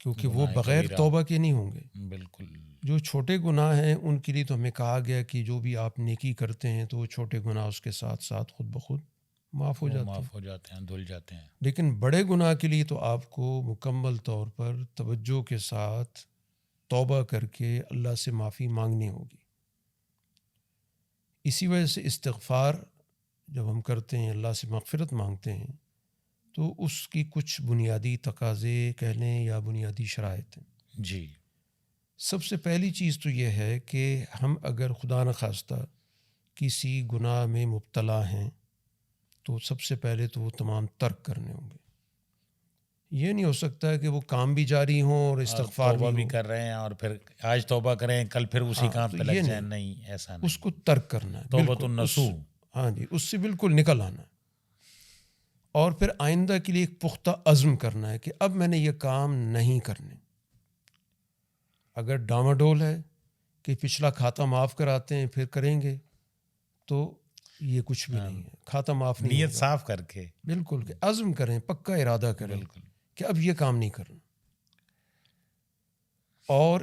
کیونکہ وہ گناہ بغیر کبیرہ، توبہ کے نہیں ہوں گے. بالکل جو چھوٹے گناہ ہیں ان کے لیے تو ہمیں کہا گیا کہ جو بھی آپ نیکی کرتے ہیں تو وہ چھوٹے گناہ اس کے ساتھ ساتھ خود بخود معاف ہو وہ جاتے ہیں. معاف ہو جاتے ہیں، دھل جاتے ہیں. لیکن بڑے گناہ کے لیے تو آپ کو مکمل طور پر توجہ کے ساتھ توبہ کر کے اللہ سے معافی مانگنی ہوگی. اسی وجہ سے استغفار جب ہم کرتے ہیں، اللہ سے مغفرت مانگتے ہیں، تو اس کی کچھ بنیادی تقاضے کہہ لیں یا بنیادی شرائط ہیں. جی سب سے پہلی چیز تو یہ ہے کہ ہم اگر خدا نخواستہ کسی گناہ میں مبتلا ہیں تو سب سے پہلے تو وہ تمام ترک کرنے ہوں گے. یہ نہیں ہو سکتا کہ وہ کام بھی جاری ہوں اور استغفار توبہ بھی ہو. کر رہے ہیں اور پھر آج توبہ کریں کل پھر اسی ہاں، کام تو پہ یہ لگ جائیں. نہیں، ایسا اس نہیں. کو ترک کرنا ہے، توبۃ بالکل النصوح. ہاں جی، اس سے بالکل نکل آنا ہے. اور پھر آئندہ کے لیے ایک پختہ عزم کرنا ہے کہ اب میں نے یہ کام نہیں کرنے. اگر ڈاماڈول ہے کہ پچھلا کھاتا معاف کراتے ہیں پھر کریں گے تو یہ کچھ بھی نہیں ہے. کھاتا معاف نہیں نیت ہوگا. صاف کر کے بالکل کہ عزم کریں، پکا ارادہ کریں بالکل کہ اب یہ کام نہیں کرنا. اور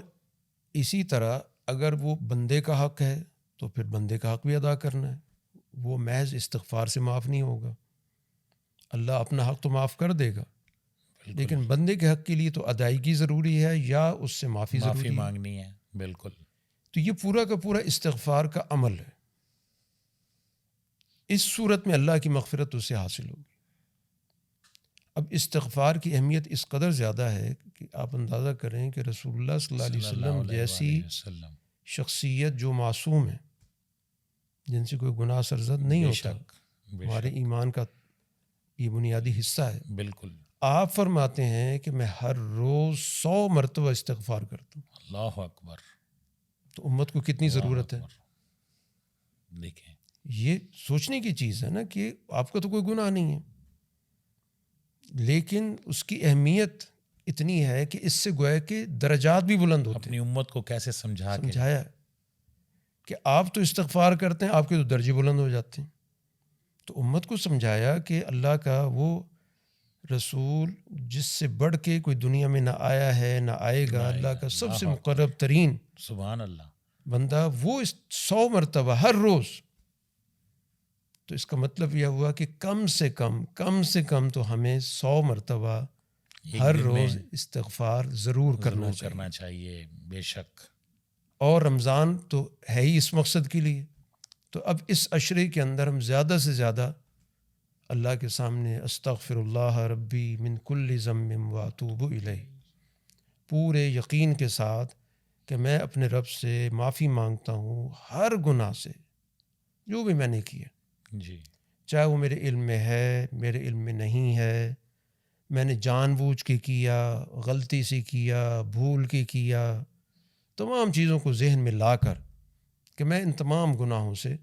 اسی طرح اگر وہ بندے کا حق ہے تو پھر بندے کا حق بھی ادا کرنا ہے. وہ محض استغفار سے معاف نہیں ہوگا. اللہ اپنا حق تو معاف کر دے گا، بالکل لیکن بندے کے حق کے لیے تو ادائیگی ضروری ہے یا اس سے معافی معافی ضروری ہے. مانگنی ہے. بالکل تو یہ پورا کا پورا استغفار کا عمل ہے. اس صورت میں اللہ کی مغفرت اسے حاصل ہوگی. اب استغفار کی اہمیت اس قدر زیادہ ہے کہ آپ اندازہ کریں کہ رسول اللہ صلی اللہ علیہ وسلم جیسی وسلم شخصیت جو معصوم ہے، جن سے کوئی گناہ سرزد نہیں بے ہوتا، شک بے ہمارے شک ایمان کا یہ بنیادی حصہ ہے. بالکل. آپ فرماتے ہیں کہ میں ہر روز 100 مرتبہ استغفار کرتا ہوں. اللہ اکبر. تو امت کو کتنی اللہ ضرورت ہے. اکبر. دیکھیں یہ سوچنے کی چیز ہے نا کہ آپ کا تو کوئی گناہ نہیں ہے، لیکن اس کی اہمیت اتنی ہے کہ اس سے گویا کہ درجات بھی بلند ہوتے اپنی امت کو کیسے ہیں. سمجھا کے سمجھایا کہ آپ تو استغفار کرتے ہیں، آپ کے تو درجے بلند ہو جاتے ہیں. تو امت کو سمجھایا کہ اللہ کا وہ رسول جس سے بڑھ کے کوئی دنیا میں نہ آیا ہے نہ آئے گا، اللہ کا سب سے مقرب ترین سبحان اللہ بندہ، وہ 100 مرتبہ ہر روز. تو اس کا مطلب یہ ہوا کہ کم سے کم تو ہمیں 100 مرتبہ ایک ہر دن میں روز استغفار ضرور کرنا چاہیے. بے شک. اور رمضان تو ہے ہی اس مقصد کے لیے. تو اب اس عشرے کے اندر ہم زیادہ سے زیادہ اللہ کے سامنے استغفر اللہ ربی من کل ذنب واتوب الیہ، پورے یقین کے ساتھ کہ میں اپنے رب سے معافی مانگتا ہوں ہر گناہ سے جو بھی میں نے کیا، جی چاہے وہ میرے علم میں ہے، میرے علم میں نہیں ہے، میں نے جان بوجھ کے کیا، غلطی سے کیا، بھول کے کیا، تمام چیزوں کو ذہن میں لا کر کہ میں ان تمام گناہوں سے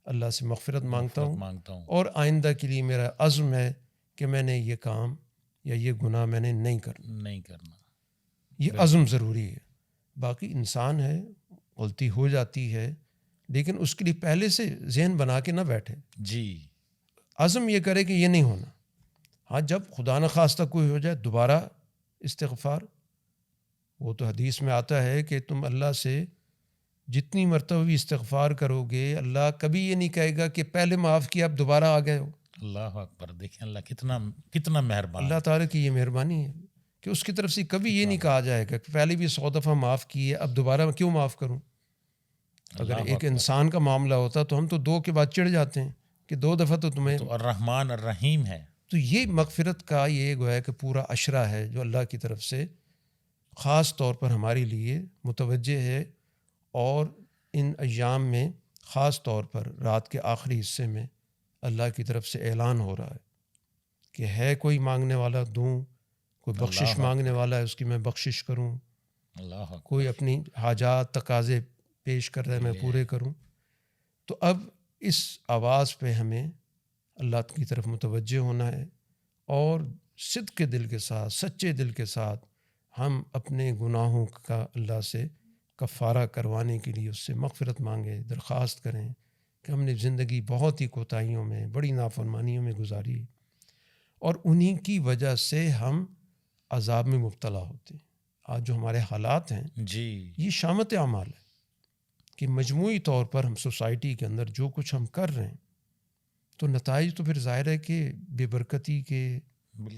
اللہ سے مغفرت مانگتا ہوں. اور آئندہ کے لیے میرا عزم ہے کہ میں نے یہ کام یا یہ گناہ میں نے نہیں کرنا. یہ عزم ضروری ہے. باقی انسان ہے، غلطی ہو جاتی ہے، لیکن اس کے لیے پہلے سے ذہن بنا کے نہ بیٹھے. جی عزم یہ کرے کہ یہ نہیں ہونا. ہاں جب خدا نخواستہ کوئی ہو جائے دوبارہ استغفار، وہ تو حدیث میں آتا ہے کہ تم اللہ سے جتنی مرتبہ بھی استغفار کرو گے، اللہ کبھی یہ نہیں کہے گا کہ پہلے معاف کیا اب دوبارہ آ گئے ہو. اللہ اکبر. دیکھیں اللہ کتنا مہربان. اللہ تعالیٰ کی یہ مہربانی ہے کہ اس کی طرف سے کبھی یہ نہیں کہا جائے گا کہ پہلے بھی 100 دفعہ معاف کیے اب دوبارہ میں کیوں معاف کروں. اگر ایک انسان کا معاملہ ہوتا تو ہم تو 2 کے بعد چڑھ جاتے ہیں کہ 2 دفعہ تو تمہیں. تو الرحمن الرحیم ہے. تو یہ مغفرت کا یہ گویا کہ پورا عشرہ ہے جو اللہ کی طرف سے خاص طور پر ہمارے لیے متوجہ ہے. اور ان ایام میں خاص طور پر رات کے آخری حصے میں اللہ کی طرف سے اعلان ہو رہا ہے کہ ہے کوئی مانگنے والا دوں، کوئی بخشش مانگنے والا ہے اس کی میں بخشش کروں، کوئی اپنی حاجات تقاضے پیش کر رہا ہے میں پورے کروں. تو اب اس آواز پہ ہمیں اللہ کی طرف متوجہ ہونا ہے اور صدق کے دل کے ساتھ، سچے دل کے ساتھ ہم اپنے گناہوں کا اللہ سے کفارہ کروانے کے لیے اس سے مغفرت مانگیں، درخواست کریں کہ ہم نے زندگی بہت ہی کوتاہیوں میں، بڑی نافرمانیوں میں گزاری اور انہی کی وجہ سے ہم عذاب میں مبتلا ہوتے ہیں. آج جو ہمارے حالات ہیں جی یہ شامت اعمال ہے کہ مجموعی طور پر ہم سوسائٹی کے اندر جو کچھ ہم کر رہے ہیں تو نتائج تو پھر ظاہر ہے کہ بے برکتی کے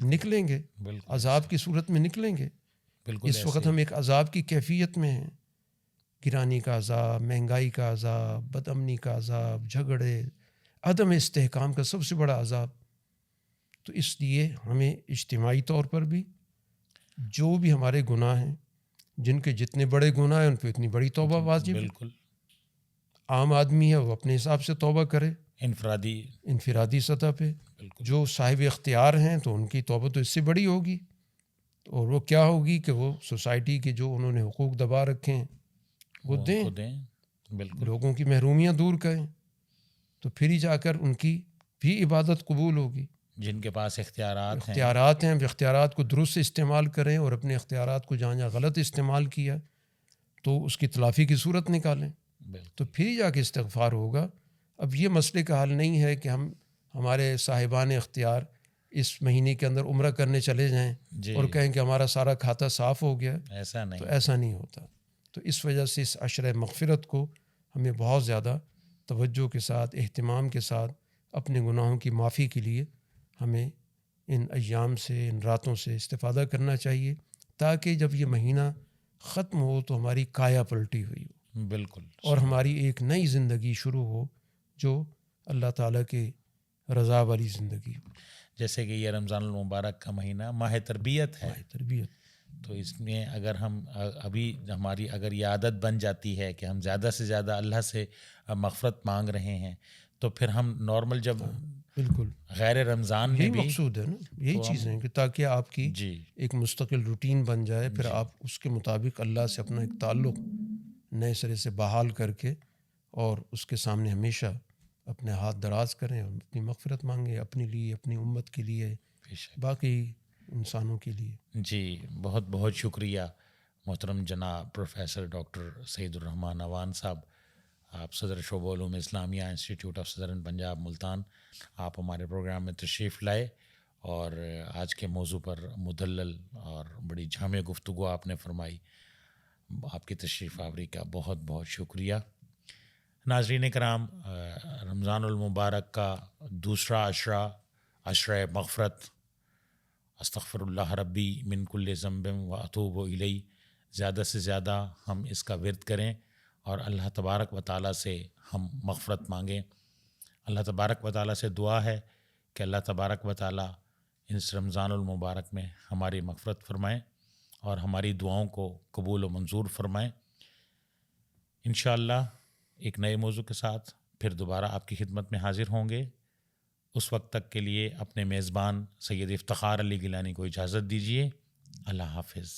نکلیں گے، بالکل عذاب کی صورت میں نکلیں گے۔ بالکل اس وقت ہم ایک عذاب کی کیفیت میں ہیں، گرانی کا عذاب، مہنگائی کا عذاب، بد امنی کا عذاب، جھگڑے، عدم استحکام کا سب سے بڑا عذاب۔ تو اس لیے ہمیں اجتماعی طور پر بھی جو بھی ہمارے گناہ ہیں، جن کے جتنے بڑے گناہ ہیں ان پہ اتنی بڑی توبہ واجب ہے۔ بالکل عام آدمی ہے وہ اپنے حساب سے توبہ کرے انفرادی سطح پہ، بالکل جو صاحب اختیار ہیں تو ان کی توبہ تو اس سے بڑی ہوگی، اور وہ کیا ہوگی کہ وہ سوسائٹی کے جو انہوں نے حقوق دبا رکھے ہیں وہ دیں، بالکل لوگوں کی محرومیاں دور کریں، تو پھر ہی جا کر ان کی بھی عبادت قبول ہوگی۔ جن کے پاس اختیارات ہیں وہ اختیارات کو درست استعمال کریں، اور اپنے اختیارات کو جہاں جہاں غلط استعمال کیا تو اس کی تلافی کی صورت نکالیں، تو پھر ہی جا کے استغفار ہوگا۔ اب یہ مسئلے کا حل نہیں ہے کہ ہمارے صاحبان اختیار اس مہینے کے اندر عمرہ کرنے چلے جائیں اور کہیں کہ ہمارا سارا کھاتا صاف ہو گیا، تو ایسا نہیں ہوتا۔ تو اس وجہ سے اس عشرہ مغفرت کو ہمیں بہت زیادہ توجہ کے ساتھ، اہتمام کے ساتھ اپنے گناہوں کی معافی کے لیے ہمیں ان ایام سے، ان راتوں سے استفادہ کرنا چاہیے، تاکہ جب یہ مہینہ ختم ہو تو ہماری کایا پلٹی ہوئی ہو، بالکل، اور ہماری ایک نئی زندگی شروع ہو جو اللہ تعالیٰ کے رضا والی زندگی ہو۔ جیسے کہ یہ رمضان المبارک کا مہینہ ماہ تربیت ہے، تو اس میں اگر ہم ابھی ہماری اگر یہ عادت بن جاتی ہے کہ ہم زیادہ سے زیادہ اللہ سے مغفرت مانگ رہے ہیں، تو پھر ہم نارمل جب بالکل غیر رمضان میں بھی مقصود ہے نا، یہی چیزیں ہیں کہ تاکہ آپ کی ایک مستقل روٹین بن جائے، پھر آپ اس کے مطابق اللہ سے اپنا ایک تعلق نئے سرے سے بحال کر کے اور اس کے سامنے ہمیشہ اپنے ہاتھ دراز کریں اور اپنی مغفرت مانگیں، اپنے لیے، اپنی امت کے لیے، باقی انسانوں کے لیے۔ جی بہت بہت شکریہ محترم جناب پروفیسر ڈاکٹر سعید الرحمان عوان صاحب، آپ صدر شعبہ علوم اسلامیہ institute of southern Punjab Multan, آپ ہمارے پروگرام میں تشریف لائے اور آج کے موضوع پر مدلل اور بڑی جامع گفتگو آپ نے فرمائی۔ آپ کی تشریف آوری کا بہت بہت شکریہ۔ ناظرین کرام، رمضان المبارک کا دوسرا عشرہ مغفرت، استغفر اللہ ربی من کل ذنب و اتوب الیہ، زیادہ سے زیادہ ہم اس کا ورد کریں اور اللہ تبارک و تعالیٰ سے ہم مغفرت مانگیں۔ اللہ تبارک و تعالیٰ سے دعا ہے کہ اللہ تبارک و تعالیٰ اس رمضان المبارک میں ہماری مغفرت فرمائیں اور ہماری دعاؤں کو قبول و منظور فرمائیں۔ انشاءاللہ ایک نئے موضوع کے ساتھ پھر دوبارہ آپ کی خدمت میں حاضر ہوں گے۔ اس وقت تک کے لیے اپنے میزبان سید افتخار علی گیلانی کو اجازت دیجیے۔ اللہ حافظ۔